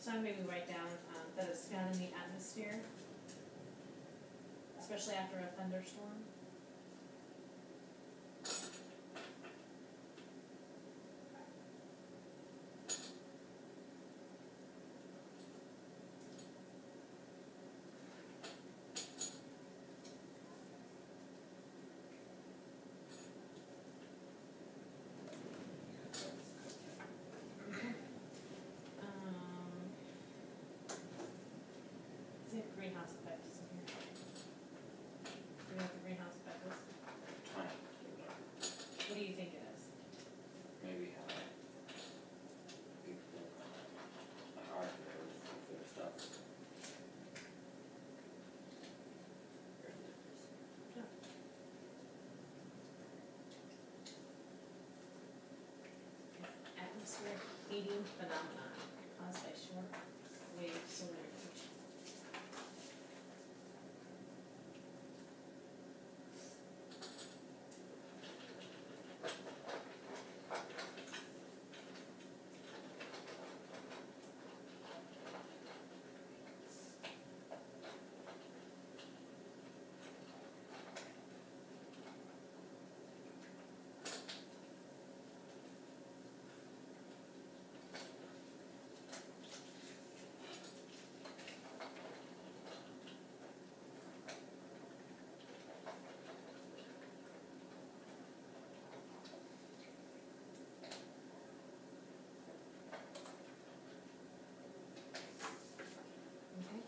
So maybe write down that it's found in the atmosphere, especially after a thunderstorm. See if greenhouse effect is in here. Do you know what the greenhouse effect is? Trying. What do you think it is? Maybe how people are with their stuff. Atmospheric heating phenomenon caused by short wave solar radiation. Okay.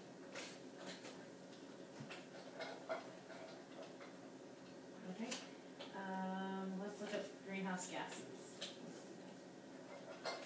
Okay. Let's look at greenhouse gases. Okay.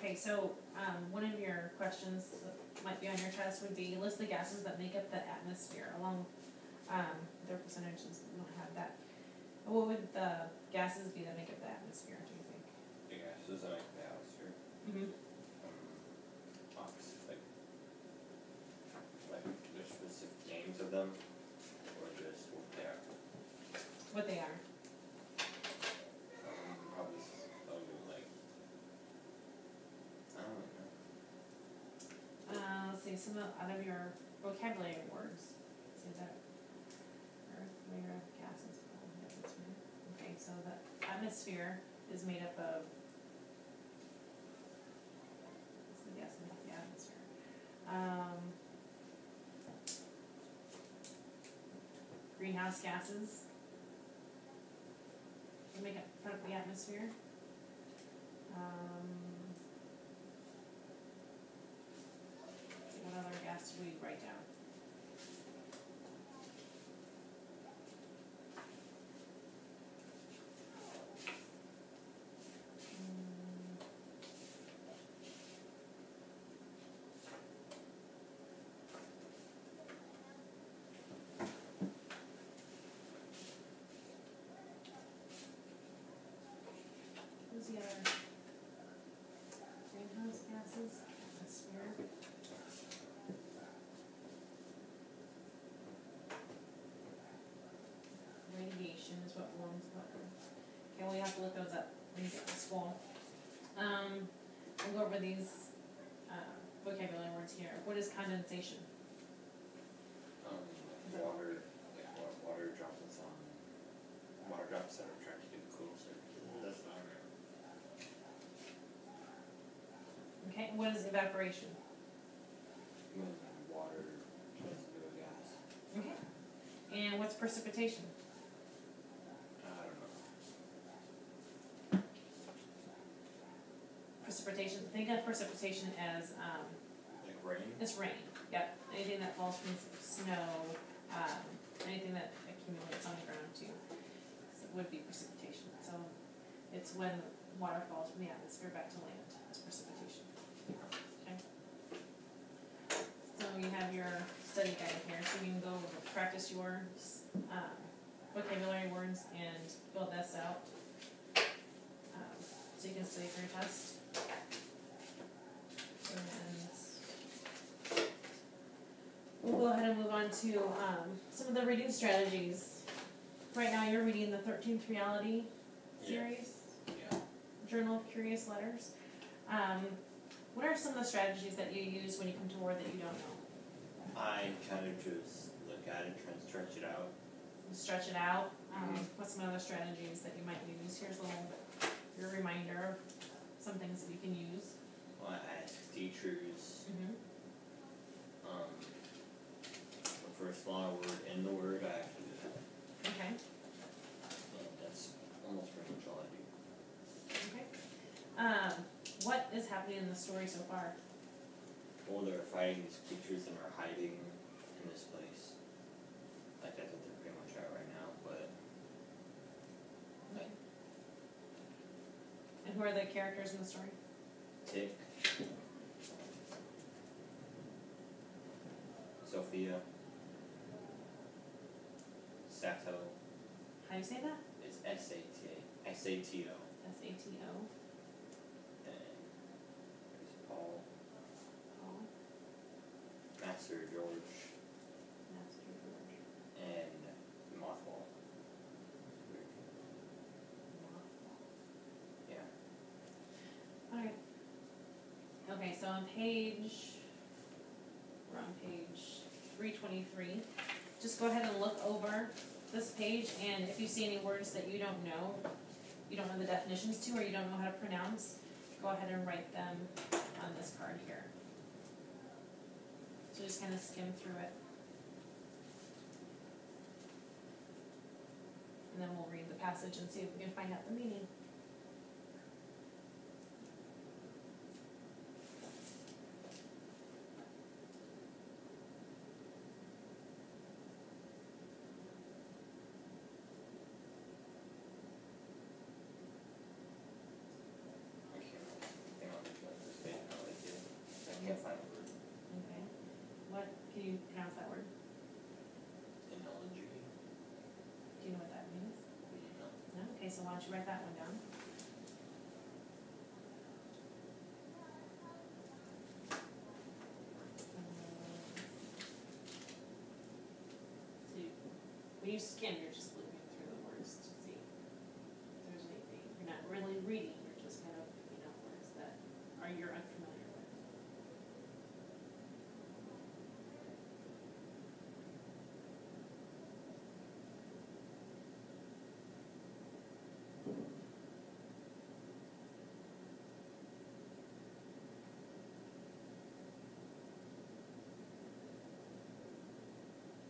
Okay, so one of your questions that might be on your test would be list the gases that make up the atmosphere along their percentages. We don't have that. What would the gases be that make up the atmosphere, do you think? The gases that make the atmosphere. Mm-hmm. Like there's specific names of them, or just what they are. What they are. Probably like I don't know. Let's see, some out of your vocabulary words. Let's see that. Earth, layer of gases. Okay, so the atmosphere is made up of. What's the gas that makes the atmosphere? Greenhouse gases. They make up the atmosphere. What other gas do we write down? Who's the other? Greenhouse gases, atmosphere. Radiation is what warms the earth. Okay, well, you have to look those up. when you get to school. We'll go over these, vocabulary words here. What is condensation? Water, like water droplets on, water drops that are attracted to the cool surface. That's not right. Okay, what is evaporation? When water turns into a gas. Okay. And what's precipitation? I don't know. Precipitation, think of precipitation as, Like rain? it's rain, yep. Anything that falls from snow, anything that accumulates on the ground too, would be precipitation. So it's when water falls from the atmosphere back to land, that's precipitation. Okay. So you have your study guide here, so you can go practice your, vocabulary words and fill this out. So you can study for your test. And we'll go ahead and move on to some of the reading strategies. Right now you're reading the 13th Reality series, Yeah. Journal of Curious Letters. What are some of the strategies that you use when you come to a word that you don't know? I kind of just look at it, try and stretch it out. You stretch it out. What's some other strategies that you might use? Here's a little your reminder of some things that you can use. Well, I ask teachers, look for a smaller word in the word, I actually do that. Okay. And that's almost pretty much all I do. Okay. What is happening in the story so far? Well, they're fighting these creatures and are hiding in this place. Like that's what they're pretty much at right now, but Okay. And who are the characters in the story? Tick, Sophia, Sato, How do you say that? it's S-A-T-O, S-A-T-O. and there's Paul, Paul. Master George, Master George. and Mothball. Yeah. Alright. Okay, so on we're on page 323. Just go ahead and look over this page, and if you see any words that you don't know the definitions to, or you don't know how to pronounce, go ahead and write them on this card here. So just kind of skim through it. And then we'll read the passage and see if we can find out the meaning. I can't find a word. Okay. What, can you pronounce that word? Analogy? Do you know what that means? No. No? Okay, so why don't you write that one down? When you skim, you're just looking through the words to see if there's anything. You're not really reading, you're just kind of picking out words that you're unfamiliar with.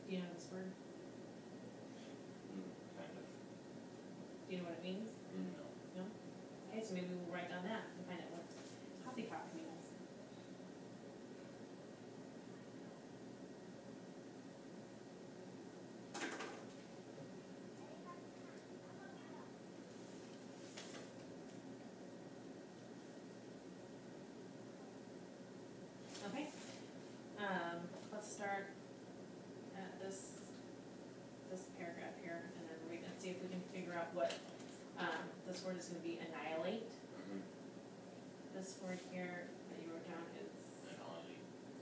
Do you know this word? Kind of. Do you know what it means? No. No? Okay, so maybe we'll write down that and find out what poppycock means. Okay. Let's start at this paragraph here and then read it, see if we can figure out what this word is going to be. Annihilate. This word here that you wrote down is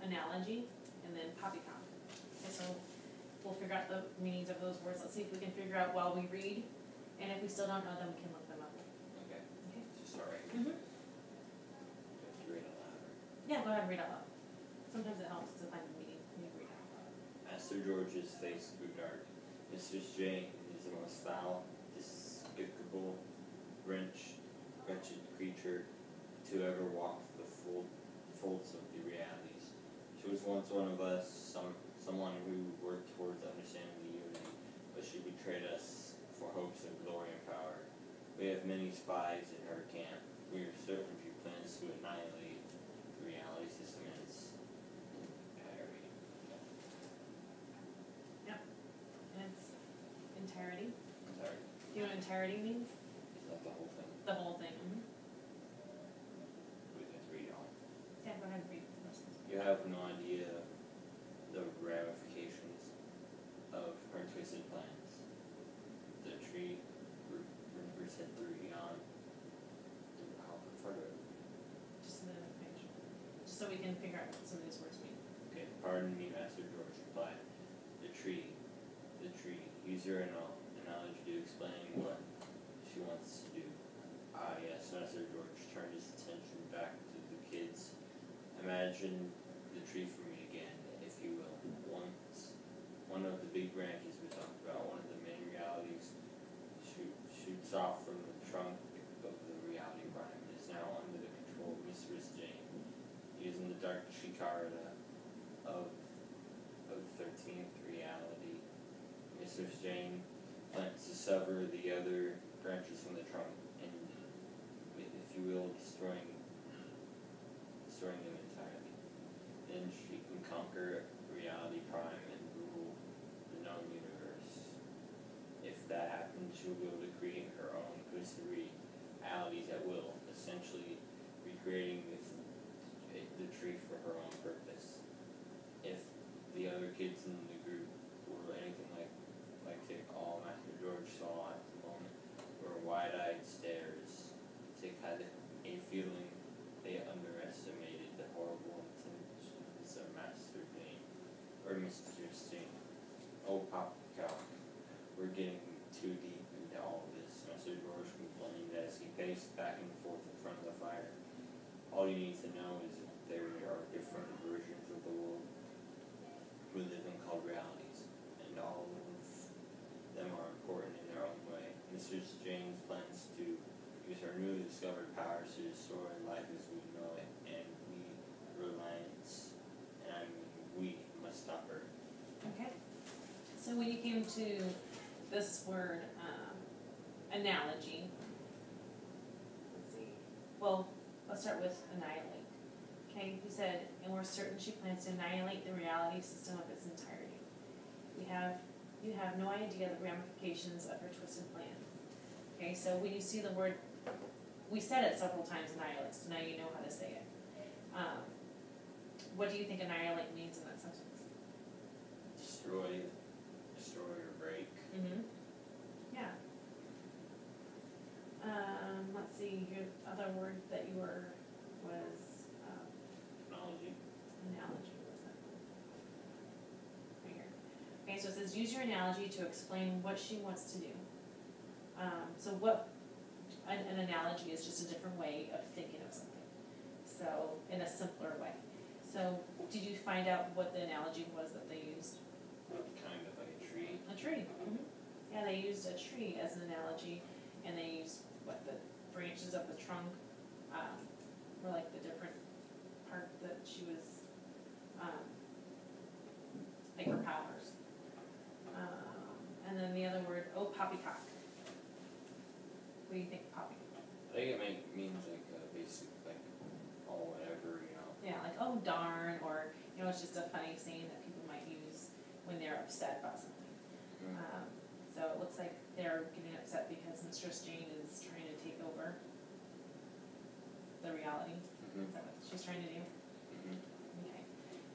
analogy, and then poppycock. Okay, so we'll figure out the meanings of those words. Let's see if we can figure out while we read, and if we still don't know them, we can look them up. Okay. Okay. alright. Mm-hmm. You have to read it louder. Yeah, go ahead and read out loud. Sometimes it helps to find the meaning when you read out loud. Master George's face grew dark. Mistress Jane is the most foul, despicable, wretched creature to ever walk the folds of the realities. She was once one of us, someone who worked towards understanding the unity, but she betrayed us for hopes of glory and power. We have many spies in her camp. We are certain she plans to annihilate the reality system in its entirety. Yep. And it's entirety. Entirety. Do you know what entirety means? Is that the whole thing? The whole thing. Mm-hmm. We can read on. Yeah, go ahead and read the rest of it. You have no idea the ramifications of her twisted plans. The tree said 3 on how further. Just a minute, make sure. Just so we can figure out what some of these words mean. Okay, pardon me, Master George replied. The tree. Use your analogy to explain what she wants to do. Ah, yes, Master George turned his attention back to the kids. Imagine the tree for me again, if you will. Once, one of the big branches we talked about, one of the main realities, shoots off from the trunk of the reality prime and is now under the control of Mistress Jane. Using the dark Chikarada of the 13th reality, Mistress Jane plans to sever the other branches from the trunk and, if you will, destroying them entirely. Then she can conquer reality prime and rule the known universe. If that happens, she'll be able to create her own twisted realities at will, essentially recreating the tree for her own purpose. If the other kids in the group were anything like all Master George saw at the moment, were wide-eyed stares, Tick had a feeling they underestimated the horrible intentions of Master Jane, or Mistress Jane. Oh, poppycock, we're getting too deep into all of this, Master George complained as he paced back and forth in front of the fire. All you need to know is that there are different versions of the world we live in called realities, and all of them are important in their own way. Mistress Jane's plans to use her newly discovered powers to destroy life as we know it, and we must stop her. Okay. So when you came to this word, analogy, let's see. Well, let's start with annihilate. Okay, you said, and we're certain she plans to annihilate the reality system of its entirety. You have no idea the ramifications of her twisted plans. Okay, so when you see the word, we said it several times, annihilate, so now you know how to say it. What do you think annihilate means in that sentence? Destroy or break. Mm-hmm. Yeah. Let's see, your other word that you were, was, Analogy. analogy, was that one? Right here. Okay, so it says, use your analogy to explain what she wants to do. So what, an analogy is just a different way of thinking of something. So, in a simpler way. So, did you find out what the analogy was that they used? Kind of like a tree. A tree. Mm-hmm. Yeah, they used a tree as an analogy, and they used the branches of the trunk, were like the different part that she was, like her powers. And then the other word, oh, poppycock. What do you think of poppycock? I think it means like basic, like, oh, whatever, you know. Yeah, like, oh, darn, or, it's just a funny saying that people might use when they're upset about something. So it looks like they're getting upset because Mistress Jane is trying to take over the reality. Is that what she's trying to do? Okay.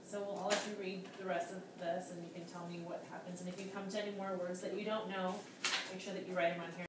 So I'll let you read the rest of this and you can tell me what happens. And if you come to any more words that you don't know, make sure that you write them on here.